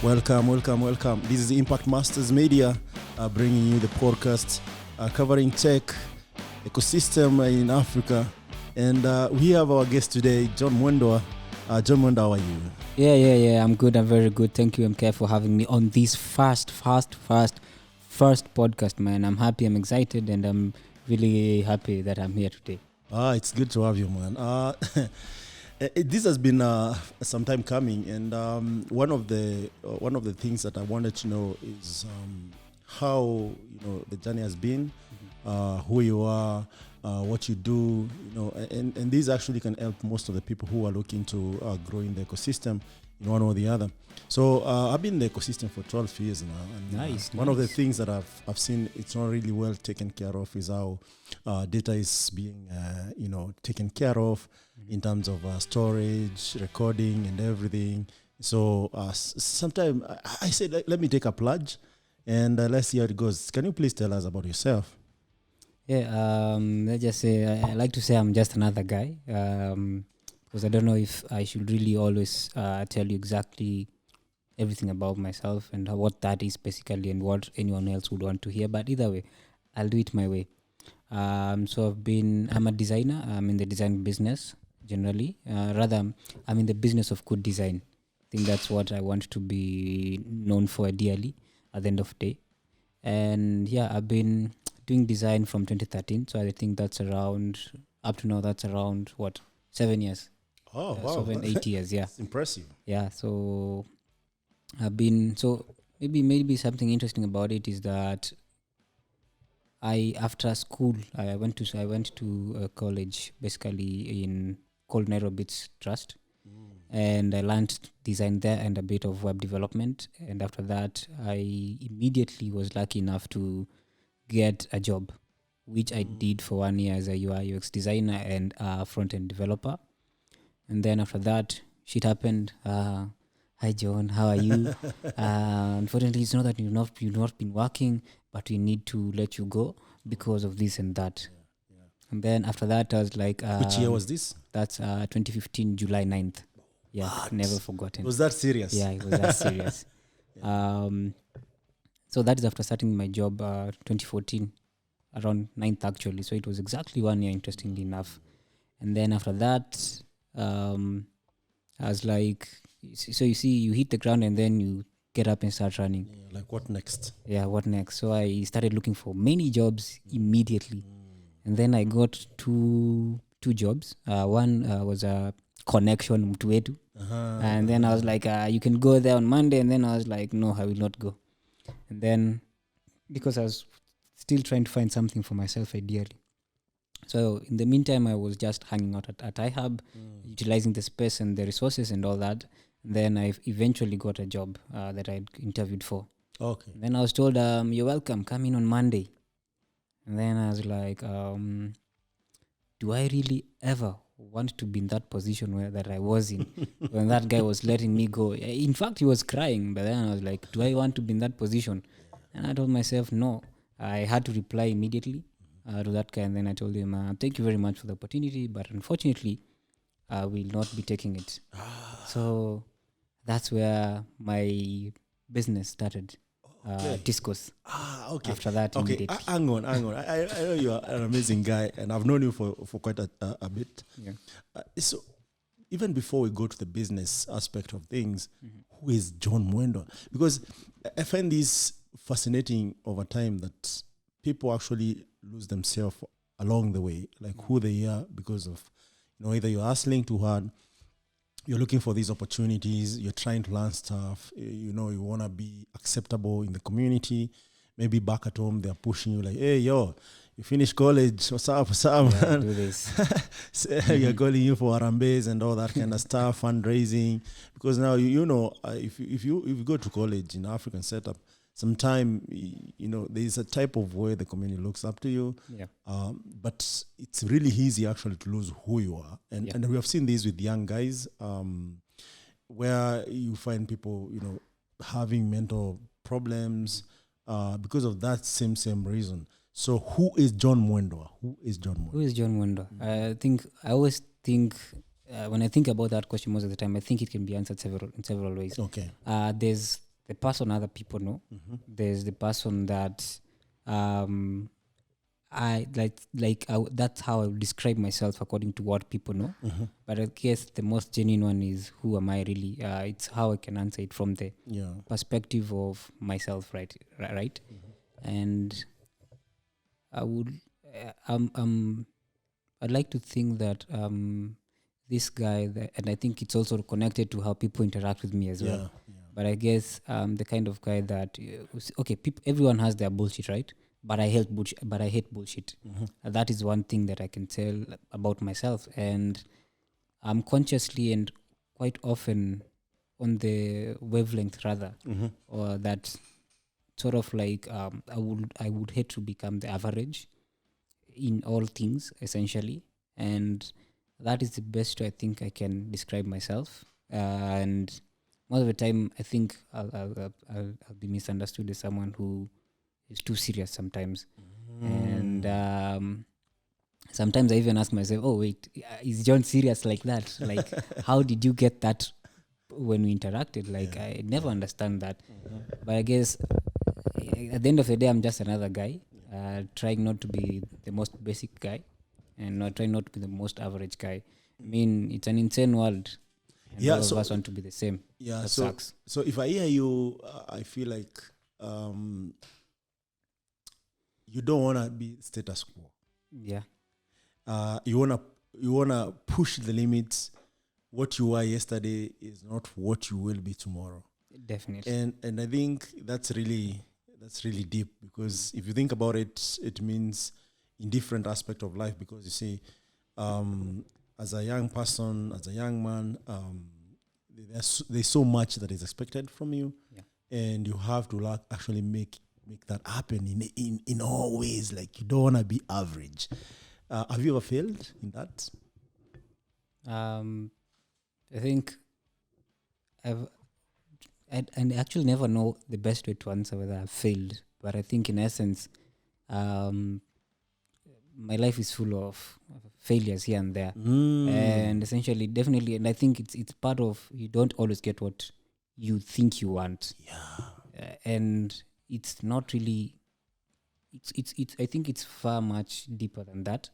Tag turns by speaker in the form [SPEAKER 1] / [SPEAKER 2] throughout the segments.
[SPEAKER 1] Welcome. This is Impact Masters Media, bringing you the podcast covering tech, ecosystem in Africa. And we have our guest today, John Mwendwa. John Mwendwa, how are you?
[SPEAKER 2] Yeah. I'm good. I'm very good. Thank you, MK, for having me on this first podcast, man. I'm happy. I'm excited, and I'm really happy that I'm here today.
[SPEAKER 1] It's good to have you, man. This has been some time coming, and one of the things that I wanted to know is how the journey has been, who you are, what you do, and these actually can help most of the people who are looking to grow in the ecosystem in one or the other. So I've been in the ecosystem for 12 years now, and
[SPEAKER 2] nice.
[SPEAKER 1] One of the things that I've seen it's not really well taken care of is how data is being taken care of in terms of storage, recording, and everything. So sometimes I said, let me take a plunge, and let's see how it goes. Can you please tell us about yourself?
[SPEAKER 2] Yeah, let's just say I like to say I'm just another guy, because I don't know if I should really always tell you exactly everything about myself and what that is basically and what anyone else would want to hear. But either way, I'll do it my way. So I'm a designer. I'm in the design business generally. Rather, I'm in the business of good design. I think that's what I want to be known for ideally at the end of the day. And yeah, I've been doing design from 2013. So I think that's around, up to now, that's around, 7 years?
[SPEAKER 1] Oh, wow.
[SPEAKER 2] 7-8 years, yeah.
[SPEAKER 1] It's impressive.
[SPEAKER 2] Yeah, so maybe something interesting about it is that after school I went to a college basically called Nairobits Trust, and I learned design there and a bit of web development. And after that, I immediately was lucky enough to get a job, which I did for 1 year as a UI UX designer and a front-end developer. And then after that, shit happened. Hi John, how are you? Unfortunately, it's not that you've not been working, but we need to let you go because of this and that. Yeah. And then after that, I was like,
[SPEAKER 1] which year was this?
[SPEAKER 2] That's 2015, July 9th. Yeah,
[SPEAKER 1] what?
[SPEAKER 2] Never forgotten.
[SPEAKER 1] Was that serious?
[SPEAKER 2] Yeah, it was that serious. Yeah. So that is after starting my job 2014, around 9th actually. So it was exactly 1 year, interestingly enough. And then after that, I was like, so you see, you hit the ground and then you get up and start running.
[SPEAKER 1] Yeah, like what next?
[SPEAKER 2] Yeah, what next? So I started looking for many jobs immediately. And then I got two jobs. One was a connection Mtuetu. And then I was like, you can go there on Monday. And then I was like, no, I will not go. And then, because I was still trying to find something for myself ideally. So in the meantime, I was just hanging out at iHub, utilizing the space and the resources and all that. And then I eventually got a job that I interviewed for.
[SPEAKER 1] Okay.
[SPEAKER 2] And then I was told, you're welcome, come in on Monday. And then I was like, do I really ever want to be in that position that I was in when that guy was letting me go? In fact, he was crying. But then I was like, do I want to be in that position? And I told myself, no. I had to reply immediately to that guy. And then I told him, thank you very much for the opportunity, but unfortunately, I will not be taking it. So that's where my business started. Tiskos.
[SPEAKER 1] Okay.
[SPEAKER 2] After that,
[SPEAKER 1] okay.
[SPEAKER 2] immediately.
[SPEAKER 1] Hang on. I know you are an amazing guy, and I've known you for quite a bit.
[SPEAKER 2] Yeah.
[SPEAKER 1] So even before we go to the business aspect of things, who is John Mwendwa? Because I find this fascinating over time that people actually lose themselves along the way, like who they are, because of either you're hustling too hard, you're looking for these opportunities, you're trying to learn stuff, you want to be acceptable in the community. Maybe back at home they're pushing you like, hey yo, you finished college, what's up man?
[SPEAKER 2] Do this.
[SPEAKER 1] So you're calling you for Arambes and all that kind of stuff, fundraising, because now if you go to college in African setup, sometimes there's a type of way the community looks up to you.
[SPEAKER 2] Yeah.
[SPEAKER 1] But it's really easy actually to lose who you are. And we have seen this with young guys, where you find people, having mental problems because of that same reason. So who is John Mwendwa? Who is John
[SPEAKER 2] Mwendwa? I always think when I think about that question most of the time, I think it can be answered in several ways.
[SPEAKER 1] Okay.
[SPEAKER 2] There's the person other people know. There's the person that I that's how I would describe myself according to what people know. But I guess the most genuine one is who am I really? It's how I can answer it from the perspective of myself, right? And I would I'd like to think that this guy and I think it's also connected to how people interact with me as well. But I guess the kind of guy that everyone has their bullshit, right? But I hate bullshit. That is one thing that I can tell about myself, and I'm consciously and quite often on the wavelength rather, or that sort of like I would hate to become the average in all things essentially, and that is the best way I think I can describe myself. And most of the time, I think I'll be misunderstood as someone who is too serious sometimes. And sometimes I even ask myself, oh wait, is John serious like that? Like, how did you get that when we interacted? Like, I never understand that. But I guess at the end of the day, I'm just another guy, trying not to be the most basic guy and trying not to be the most average guy. I mean, it's an insane world. And all of us want to be the same. That sucks.
[SPEAKER 1] So if I hear you, I feel like you don't want to be status quo.
[SPEAKER 2] Yeah.
[SPEAKER 1] You wanna push the limits. What you were yesterday is not what you will be tomorrow.
[SPEAKER 2] Definitely.
[SPEAKER 1] And I think that's really deep, because if you think about it, it means in different aspect of life, because you see, as a young person, as a young man, there's so much that is expected from you, and you have to actually make that happen in all ways. Like, you don't want to be average. Have you ever failed in that?
[SPEAKER 2] I think I actually never know the best way to answer whether I've failed, but I think in essence, my life is full of failures here and there, and essentially, definitely, and I think it's part of, you don't always get what you think you want, and it's not really. It's I think it's far much deeper than that,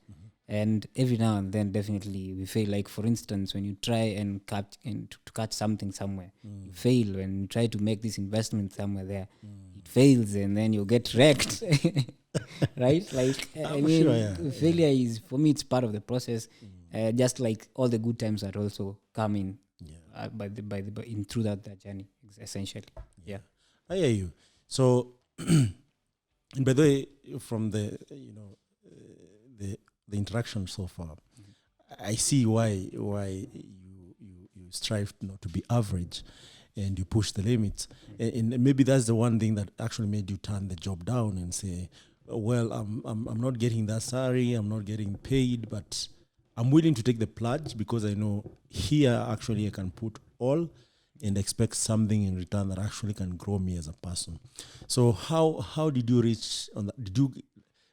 [SPEAKER 2] and every now and then, definitely, we fail. Like, for instance, when you try and to catch something somewhere, you fail. When you try to make this investment somewhere there, it fails, and then you get wrecked. Right? Like, I mean, failure is, for me, it's part of the process. Just like all the good times are also coming through that journey, essentially. Yeah.
[SPEAKER 1] I hear you. So, and by the way, from the interaction so far, I see why you strive not to be average, and you push the limits. And maybe that's the one thing that actually made you turn the job down and say, well, I'm not getting that salary, I'm not getting paid, but I'm willing to take the plunge, because I know here actually I can put all and expect something in return that actually can grow me as a person. So how did you reach on that?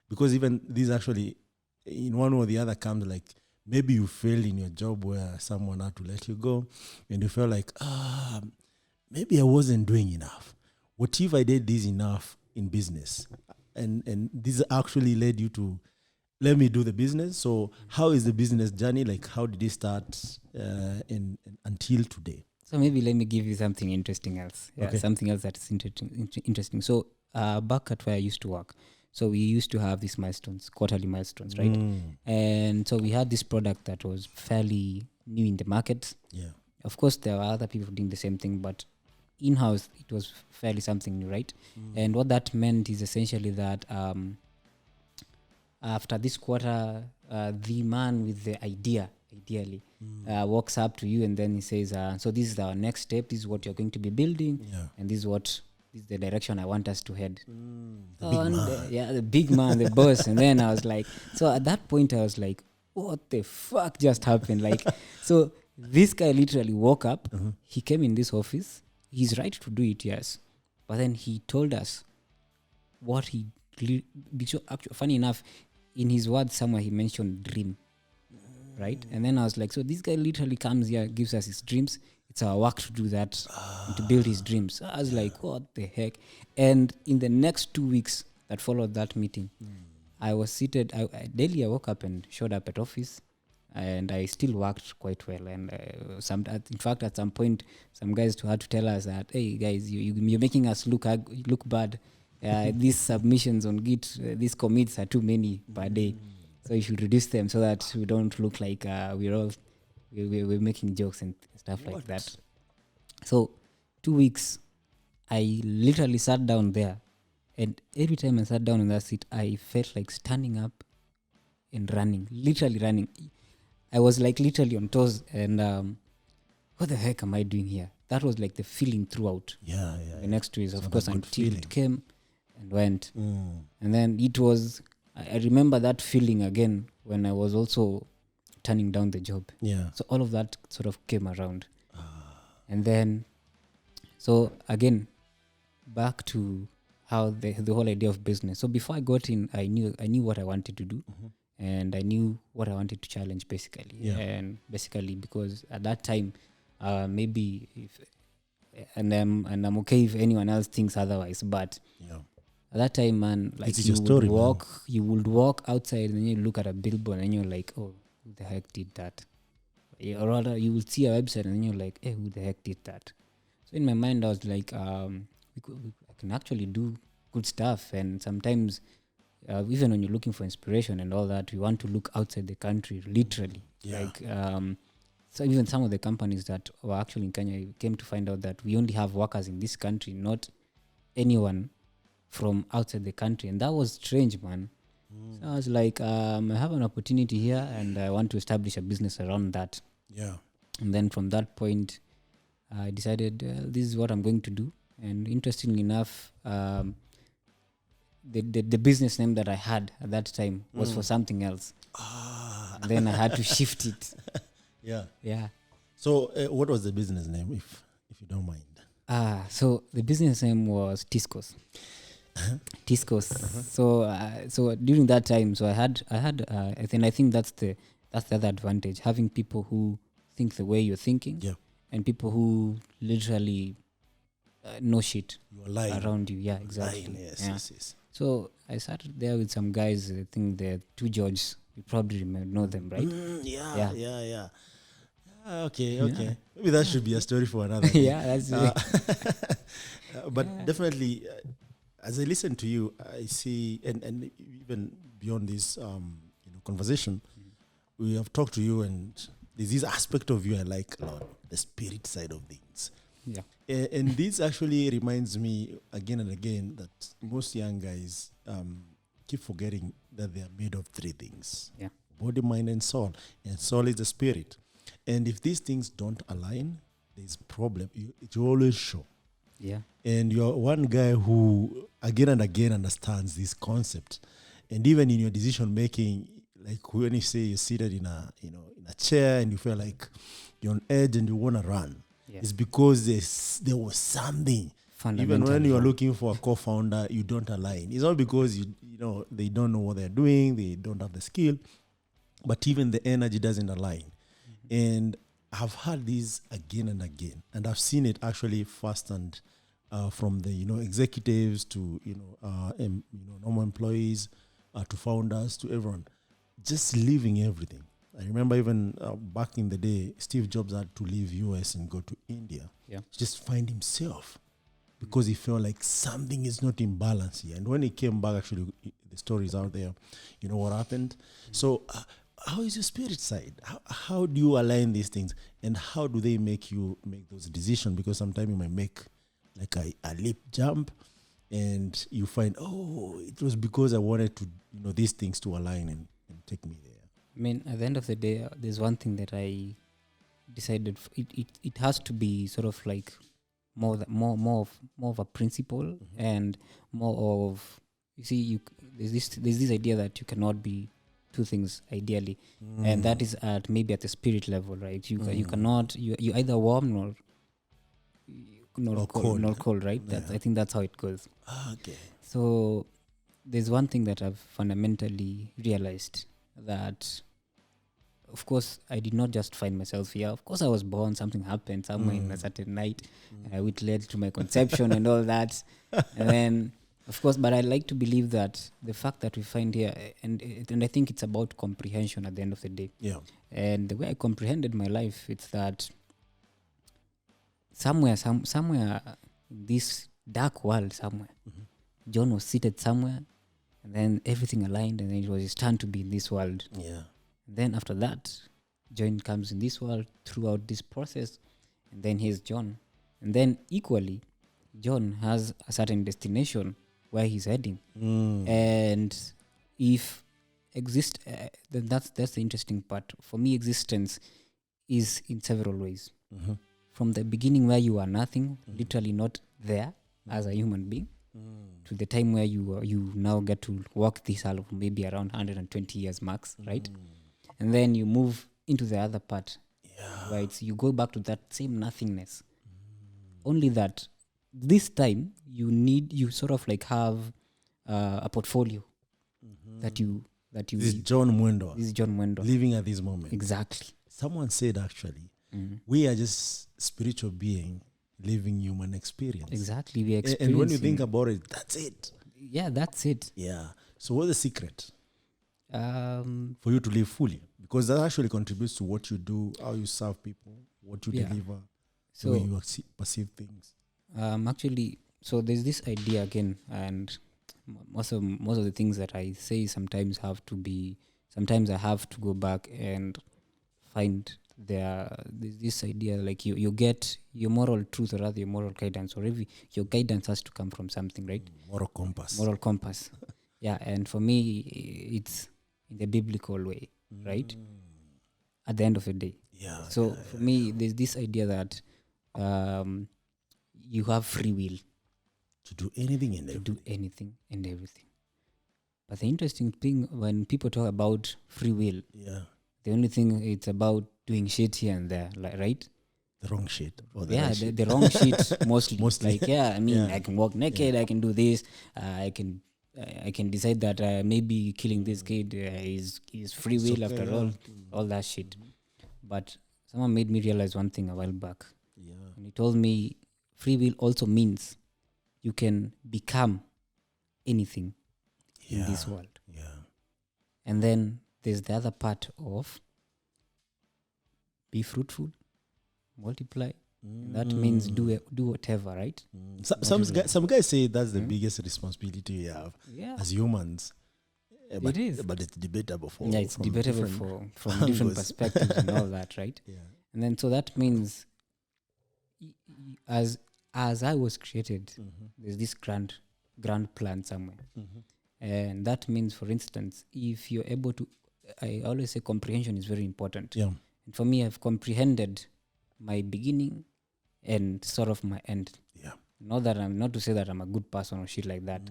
[SPEAKER 1] Because even this actually, in one or the other, comes like, maybe you failed in your job where someone had to let you go, and you felt like, maybe I wasn't doing enough. What if I did this enough in business? And this actually led you to, let me do the business. So how is the business journey? Like, how did it start until today?
[SPEAKER 2] So maybe let me give you something interesting else.
[SPEAKER 1] Okay.
[SPEAKER 2] Something else that's interesting. So back at where I used to work, so we used to have these quarterly milestones, right? And so we had this product that was fairly new in the market.
[SPEAKER 1] Yeah.
[SPEAKER 2] Of course, there were other people doing the same thing, but in-house, it was fairly something new, right? And what that meant is essentially that after this quarter, the man with the ideally, walks up to you, and then he says, so this is our next step, this is what you're going to be building, and this is the direction I want us to head. The big man, the boss. And then I was like, so at that point I was like, what the fuck just happened? Like, so this guy literally woke up, he came in this office, he's right to do it, yes, but then he told us what actually, funny enough, in his words somewhere he mentioned dream, right? And then I was like, so this guy literally comes here, gives us his dreams. It's our work to do that and to build his dreams. So I was like, what the heck? And in the next 2 weeks that followed that meeting, I was seated. Daily I woke up and showed up at office, and I still worked quite well. And in fact, at some point, some guys had to tell us that, hey guys, you're making us look bad. These submissions on Git, these commits are too many per day, so you should reduce them so that we don't look like we're making jokes and stuff like that. So 2 weeks, I literally sat down there, and every time I sat down in that seat, I felt like standing up and running, literally running. I was like literally on toes, and what the heck am I doing here? That was like the feeling throughout. The next 2 weeks, of course, until it came and went. And then it was, I remember that feeling again when I was also turning down the job. So all of that sort of came around. And then, so again, back to how the whole idea of business. So before I got in, I knew what I wanted to do, and I knew what I wanted to challenge, basically. And basically, because at that time, maybe and I'm okay if anyone else thinks otherwise, but at that time, man, like you would walk outside and you look at a billboard and you're like, oh, who the heck did that? Or rather, you will see a website and you're like, hey, who the heck did that? So in my mind, I was like, I can actually do good stuff. And sometimes, even when you're looking for inspiration and all that, you want to look outside the country, literally. Like, so even some of the companies that were actually in Kenya came to find out that we only have workers in this country, not anyone from outside the country. And that was strange, man. So I was like, I have an opportunity here and I want to establish a business around that. And then from that point, I decided this is what I'm going to do. And interestingly enough, the business name that I had at that time was for something else. Then I had to shift it.
[SPEAKER 1] So what was the business name, if you don't mind?
[SPEAKER 2] So the business name was Tiskos. Tiskos. So during that time, so I had I think that's the other advantage, having people who think the way you're thinking, and people who literally know shit around you. Exactly.
[SPEAKER 1] Yes.
[SPEAKER 2] So I started there with some guys. I think the two Georges. You probably know them, right?
[SPEAKER 1] Yeah. Okay. Maybe that should be a story for another day.
[SPEAKER 2] That's it.
[SPEAKER 1] But definitely, as I listen to you, I see, and even beyond this conversation, we have talked to you, and there's this aspect of you I like a lot, the spirit side of things. And this actually reminds me again and again that most young guys keep forgetting that they are made of three things: body, mind, and soul. And soul is the spirit. And if these things don't align, there's a problem. It will always show. And you're one guy who again and again understands this concept. And even in your decision making, like when you say you're seated in a chair and you feel like you're on edge and you want to run, it's because there was something. Even when you are looking for a co-founder, you don't align. It's not because you know they don't know what they're doing, they don't have the skill, but even the energy doesn't align. And I've heard this again and again, and I've seen it actually firsthand from the executives to normal employees to founders to everyone, just leaving everything. I remember even back in the day, Steve Jobs had to leave US and go to India, just find himself, because he felt like something is not in balance here. And when he came back, actually, the story is out there. You know what happened? So how is your spirit side? How do you align these things? And how do they make you make those decisions? Because sometimes you might make like a leap jump and you find, it was because I wanted to, these things to align and take me there.
[SPEAKER 2] I mean, at the end of the day, there's one thing that I decided it has to be sort of like more of a principle, and more of, you see, there's this idea that you cannot be two things ideally, and that is maybe at the spirit level, right? You cannot, you either warm nor cold, right? I think that's how it goes.
[SPEAKER 1] Okay.
[SPEAKER 2] So there's one thing that I've fundamentally realized, that of course, I did not just find myself here. Of course, I was born. Something happened somewhere in a certain night, which led to my conception and all that. And then, of course, but I like to believe that the fact that we find here, and I think it's about comprehension at the end of the day.
[SPEAKER 1] Yeah.
[SPEAKER 2] And the way I comprehended my life, it's that somewhere in this dark world, somewhere, John was seated somewhere, and then everything aligned, and then it was his turn to be in this world.
[SPEAKER 1] Yeah.
[SPEAKER 2] And then after that, John comes in this world throughout this process, and then here's John. And then equally, John has a certain destination where he's heading. And if then that's the interesting part. For me, existence is in several ways. From the beginning where you are nothing, literally not there as a human being, to the time where you now get to walk this out maybe around 120 years max, right? And then you move into the other part, right? So you go back to that same nothingness. Only that this time you sort of like have a portfolio that you
[SPEAKER 1] This is John Mwendwa.
[SPEAKER 2] This is John Mwendwa
[SPEAKER 1] living at this moment.
[SPEAKER 2] Exactly.
[SPEAKER 1] Someone said actually, we are just spiritual being living human experience.
[SPEAKER 2] Exactly, we experience.
[SPEAKER 1] And when you think about it, that's it.
[SPEAKER 2] Yeah, that's it.
[SPEAKER 1] Yeah. So what's the secret
[SPEAKER 2] For
[SPEAKER 1] you to live fully? Because that actually contributes to what you do, how you serve people, what you deliver,
[SPEAKER 2] so
[SPEAKER 1] the way you perceive things.
[SPEAKER 2] Actually, so there's this idea again, and most of the things that I say sometimes I have to go back and find there's this idea, like you get your moral truth, or rather your moral guidance, or if your guidance has to come from something, right?
[SPEAKER 1] Moral compass.
[SPEAKER 2] Yeah, and for me it's in the biblical way, right? At the end of the day.
[SPEAKER 1] Yeah.
[SPEAKER 2] So for me, there's this idea that you have free will
[SPEAKER 1] to do anything and
[SPEAKER 2] everything. But the interesting thing, when people talk about free will, the only thing it's about doing shit here and there, like, right?
[SPEAKER 1] The wrong shit.
[SPEAKER 2] The wrong shit mostly. Like, I can walk naked, I can do this, I can decide that maybe killing this kid is free will after all that shit. But someone made me realize one thing a while back.
[SPEAKER 1] Yeah.
[SPEAKER 2] And he told me free will also means you can become anything in this world.
[SPEAKER 1] Yeah.
[SPEAKER 2] And then there's the other part of be fruitful, multiply. That means do whatever, right?
[SPEAKER 1] Some guys say that's the biggest responsibility we have as humans.
[SPEAKER 2] It is.
[SPEAKER 1] But it's debatable
[SPEAKER 2] it's debatable from different perspectives and all that, right?
[SPEAKER 1] Yeah.
[SPEAKER 2] And then so that means as I was created, there's this grand plan somewhere. And that means, for instance, if you're able to, I always say comprehension is very important.
[SPEAKER 1] Yeah.
[SPEAKER 2] And for me, I've comprehended my beginning and sort of my end.
[SPEAKER 1] Yeah.
[SPEAKER 2] Not to say that I'm a good person or shit like that.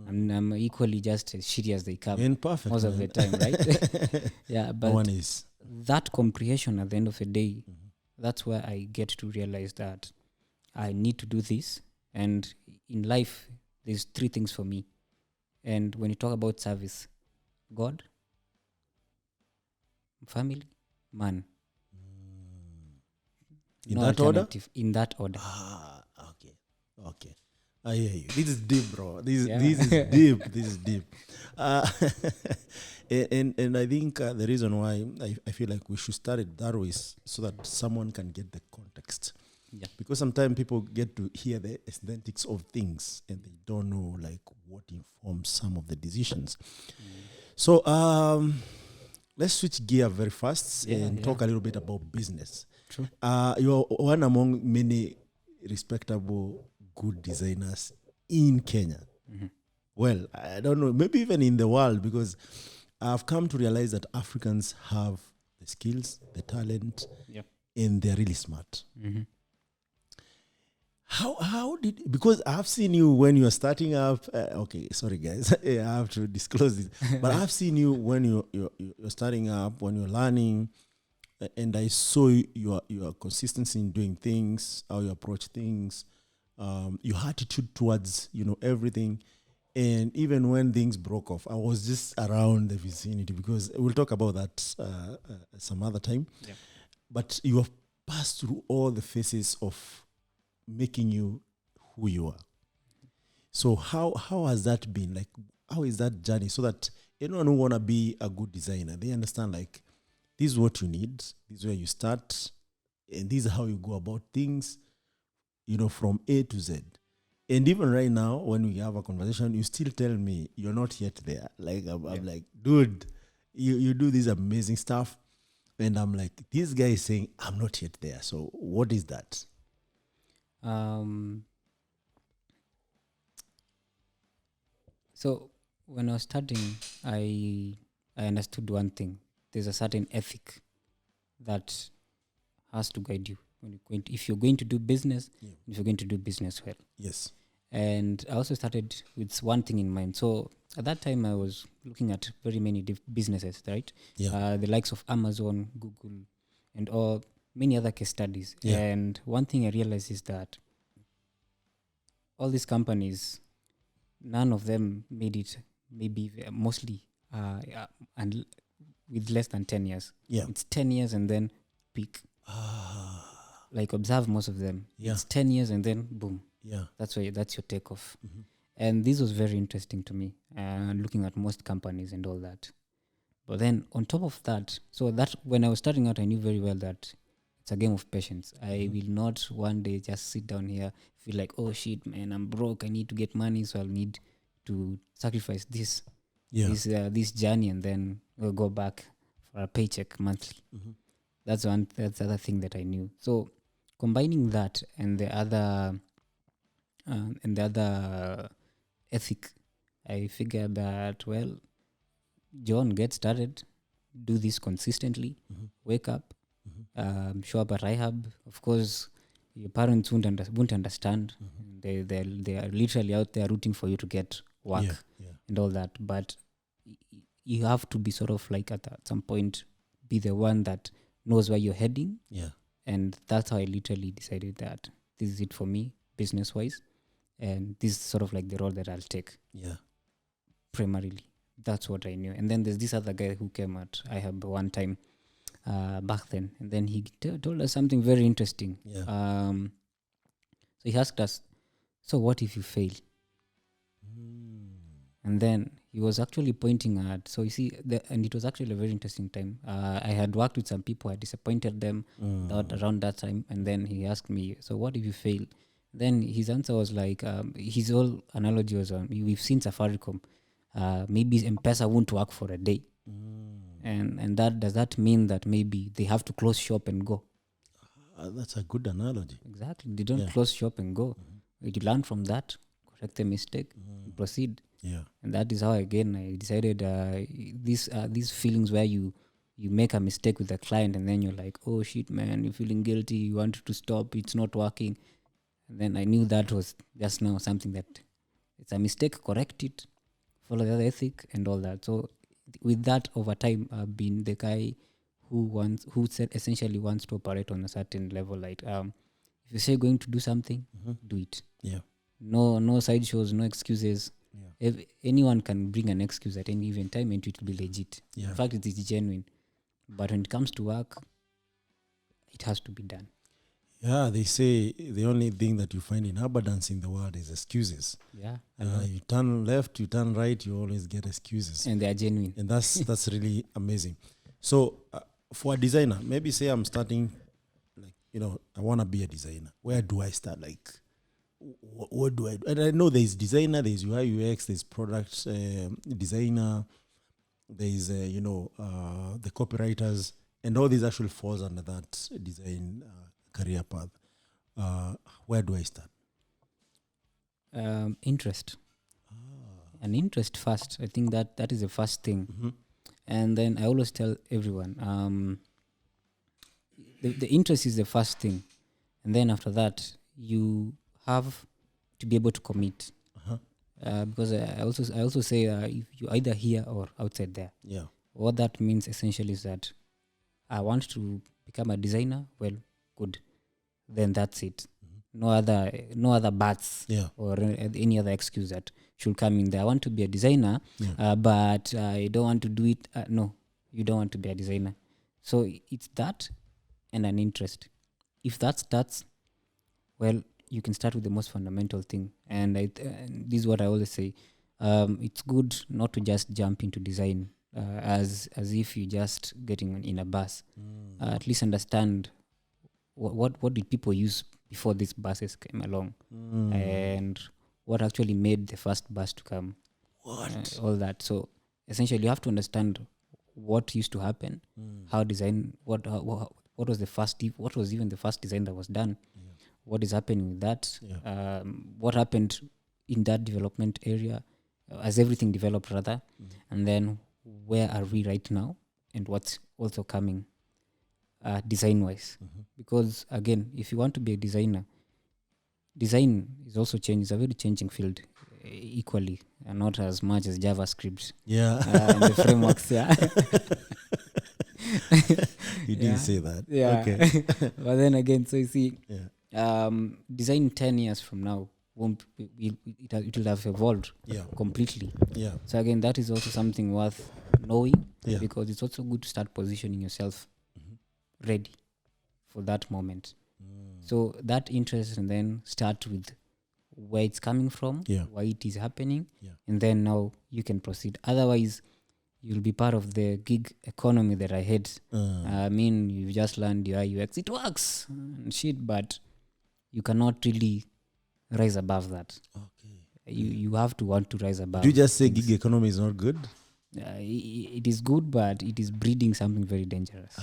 [SPEAKER 2] I'm equally just as shitty as they come.
[SPEAKER 1] Imperfect,
[SPEAKER 2] most of the time, right? Yeah, but
[SPEAKER 1] no one is.
[SPEAKER 2] That comprehension at the end of the day, that's where I get to realize that I need to do this. And in life, there's 3 things for me. And when you talk about service, God, family, man.
[SPEAKER 1] In that order?
[SPEAKER 2] In that order.
[SPEAKER 1] Okay. I hear you. This is deep, bro. This is deep. This is deep. And I think the reason why I feel like we should start it that way is so that someone can get the context.
[SPEAKER 2] Yeah.
[SPEAKER 1] Because sometimes people get to hear the aesthetics of things and they don't know like what informs some of the decisions. So let's switch gear very fast and talk a little bit about business.
[SPEAKER 2] True.
[SPEAKER 1] You're one among many respectable, good designers in Kenya. Well, I don't know, maybe even in the world, because I've come to realize that Africans have the skills, the talent, and they're really smart. Because I've seen you when you're starting up. Okay, sorry guys, I have to disclose this. But I've seen you when you're starting up, when you're learning, and I saw your consistency in doing things, how you approach things, your attitude towards everything. And even when things broke off, I was just around the vicinity, because we'll talk about that some other time.
[SPEAKER 2] Yeah.
[SPEAKER 1] But you have passed through all the phases of making you who you are. So how has that been? Like, how is that journey? So that anyone who want to be a good designer, they understand, like, this is what you need, this is where you start, and this is how you go about things, from A to Z. And even right now, when we have a conversation, you still tell me you're not yet there. Like, I'm like, dude, you do this amazing stuff. And I'm like, this guy is saying, I'm not yet there. So what is that?
[SPEAKER 2] So when I was studying, I understood one thing. There's a certain ethic that has to guide you when if you're going to do business, if you're going to do business well.
[SPEAKER 1] Yes.
[SPEAKER 2] And I also started with one thing in mind. So at that time, I was looking at very many businesses, right?
[SPEAKER 1] Yeah.
[SPEAKER 2] The likes of Amazon, Google, and all many other case studies.
[SPEAKER 1] Yeah.
[SPEAKER 2] And one thing I realized is that all these companies, none of them made it, maybe mostly and with less than 10 years.
[SPEAKER 1] Yeah.
[SPEAKER 2] It's 10 years and then peak. Like, observe most of them.
[SPEAKER 1] Yeah.
[SPEAKER 2] It's 10 years and then boom.
[SPEAKER 1] Yeah.
[SPEAKER 2] That's your takeoff.
[SPEAKER 1] Mm-hmm.
[SPEAKER 2] And this was very interesting to me, looking at most companies and all that. But then on top of that, so that when I was starting out, I knew very well that it's a game of patience. I will not one day just sit down here, feel like, oh shit, man, I'm broke, I need to get money, so I'll need to sacrifice this journey, and then we'll go back for a paycheck monthly.
[SPEAKER 1] Mm-hmm.
[SPEAKER 2] That's the other thing that I knew. So combining that and the other ethic, I figured that, well, John, get started, do this consistently, wake up, show up at Rehab. Of course, your parents won't understand. They are literally out there rooting for you to get work and all that. But you have to be sort of like at some point be the one that knows where you're heading.
[SPEAKER 1] Yeah.
[SPEAKER 2] And that's how I literally decided that this is it for me, business-wise. And this is sort of like the role that I'll take.
[SPEAKER 1] Yeah.
[SPEAKER 2] Primarily. That's what I knew. And then there's this other guy who came at IHUB one time back then. And then he told us something very interesting.
[SPEAKER 1] Yeah.
[SPEAKER 2] So he asked us, so what if you fail? And then he was actually pointing at, so you see, and it was actually a very interesting time. I had worked with some people, I disappointed them around that time. And then he asked me, so what if you fail? Then his answer was like, his whole analogy was, we've seen Safaricom. Maybe M-Pesa won't work for a day. And that does that mean that maybe they have to close shop and go?
[SPEAKER 1] That's a good analogy.
[SPEAKER 2] Exactly. They don't close shop and go. You learn from that, correct the mistake, and proceed.
[SPEAKER 1] Yeah.
[SPEAKER 2] And that is how, again, I decided these feelings where you make a mistake with a client and then you're like, oh shit, man, you're feeling guilty, you wanted to stop, it's not working. And then I knew that was just now something that it's a mistake, correct it, follow the other ethic and all that. So with that, over time, I've been the guy who essentially wants to operate on a certain level. Like, if you say going to do something, do it.
[SPEAKER 1] Yeah.
[SPEAKER 2] No side shows, no excuses.
[SPEAKER 1] Yeah.
[SPEAKER 2] If anyone can bring an excuse at any given time and it will be legit.
[SPEAKER 1] Yeah.
[SPEAKER 2] In fact, it is genuine. But when it comes to work, it has to be done.
[SPEAKER 1] Yeah, they say the only thing that you find in abundance in the world is excuses.
[SPEAKER 2] Yeah.
[SPEAKER 1] You turn left, you turn right, you always get excuses.
[SPEAKER 2] And they are genuine.
[SPEAKER 1] And that's really amazing. So for a designer, maybe say I'm starting, like, I want to be a designer. Where do I start? Like, what do I do? And I know there's designer, there's UI, UX, there's product designer, there's, the copywriters, and all these actually falls under that design career path. Where do I start?
[SPEAKER 2] Interest. An interest first. I think that is the first thing. And then I always tell everyone, the interest is the first thing. And then after that, you have to be able to commit. Because I also say if you're either here or outside there.
[SPEAKER 1] Yeah.
[SPEAKER 2] What that means essentially is that I want to become a designer. Well, good. Then that's it. No other buts or any other excuse that should come in there. I want to be a designer, but I don't want to do it. No, you don't want to be a designer. So it's that and an interest. If that starts, well, you can start with the most fundamental thing. And this is what I always say. It's good not to just jump into design as if you're just getting in a bus. At least understand what did people use before these buses came along, and what actually made the first bus to come. All that. So essentially, you have to understand what used to happen, how design, what was the first, what was even the first design that was done, what is happening with that, what happened in that development area, as everything developed rather, and then where are we right now, and what's also coming design-wise. Because again, if you want to be a designer, design is also changing. It's a very changing field equally, and not as much as JavaScript. And the frameworks.
[SPEAKER 1] You didn't say that.
[SPEAKER 2] Okay. But then again, so you see, design 10 years from now it will have evolved completely. So again, that is also something worth knowing, because it's also good to start positioning yourself ready for that moment. So that interest, and then start with where it's coming from, why it is happening, and then now you can proceed. Otherwise, you'll be part of the gig economy that I hate. I mean, you've just learned UI UX. It works and shit, but you cannot really rise above that. You have to want to rise above.
[SPEAKER 1] Do you just say gig economy is not good?
[SPEAKER 2] It is good, but it is breeding something very dangerous.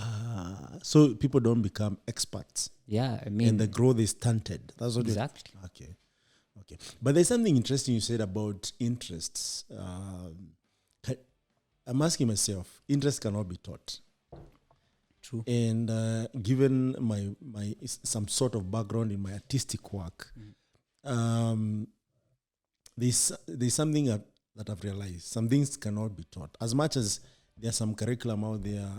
[SPEAKER 1] So people don't become experts.
[SPEAKER 2] I mean,
[SPEAKER 1] and the growth is stunted. That's what
[SPEAKER 2] exactly.
[SPEAKER 1] Okay. But there's something interesting you said about interests. I'm asking myself, interest cannot be taught.
[SPEAKER 2] True.
[SPEAKER 1] And given my some sort of background in my artistic work, there's something that I've realized. Some things cannot be taught. As much as there's some curriculum out there,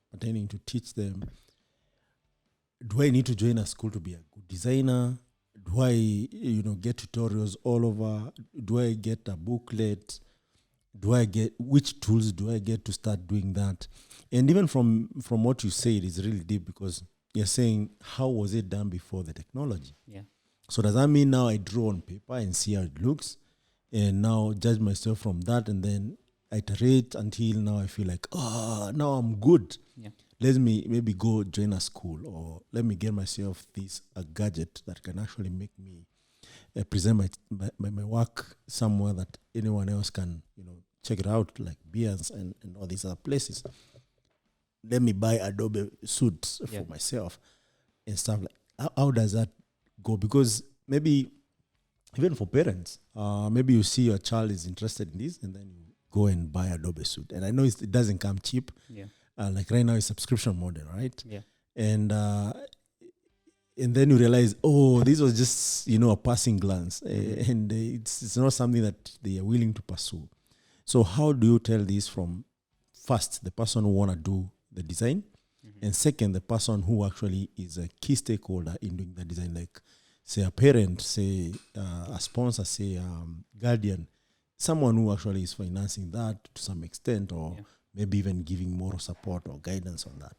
[SPEAKER 1] pertaining to teach them. Do I need to join a school to be a good designer? Do I, get tutorials all over? Do I get a booklet? Which tools do I get to start doing that? And even from what you said is really deep, because you're saying, how was it done before the technology? So does that mean now I draw on paper and see how it looks, and now judge myself from that, and then iterate until now I feel like, now I'm good. Let me maybe go join a school, or let me get myself a gadget that can actually make me present my work somewhere that anyone else can, check it out, like Beers and all these other places. Let me buy Adobe suits for myself and stuff like. How does that go? Because maybe even for parents, maybe you see your child is interested in this, and then you go and buy Adobe suit. And I know it doesn't come cheap. Like right now, it's subscription model, right? And then you realize, this was just a passing glance, and it's not something that they are willing to pursue. So how do you tell this from first the person who want to do the design, and second the person who actually is a key stakeholder in doing the design, like say a parent, say a sponsor, say guardian, someone who actually is financing that to some extent, or maybe even giving moral support or guidance on that?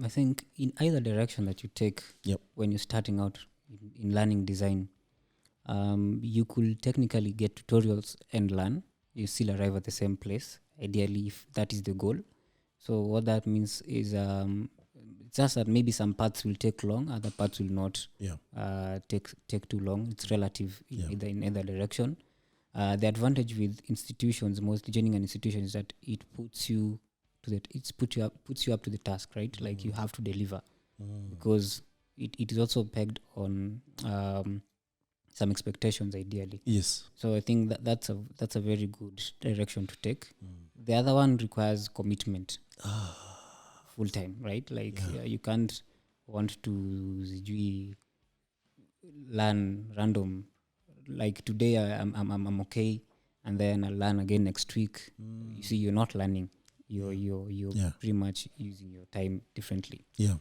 [SPEAKER 2] I think in either direction that you take when you're starting out in learning design, you could technically get tutorials and learn. You still arrive at the same place, ideally, if that is the goal. So what that means is it's just that maybe some parts will take long, other parts will not take too long. It's relative in either direction. The advantage with institutions, mostly joining an institution, is that it puts you up to the task, right? Like you have to deliver, because it is also pegged on some expectations, ideally.
[SPEAKER 1] Yes.
[SPEAKER 2] So I think that's a very good direction to take. The other one requires commitment, full time, right? Like you can't want to learn random. Like today I'm okay, and then I'll learn again next week. You see, you're not learning. You're pretty much using your time differently.
[SPEAKER 1] Yeah.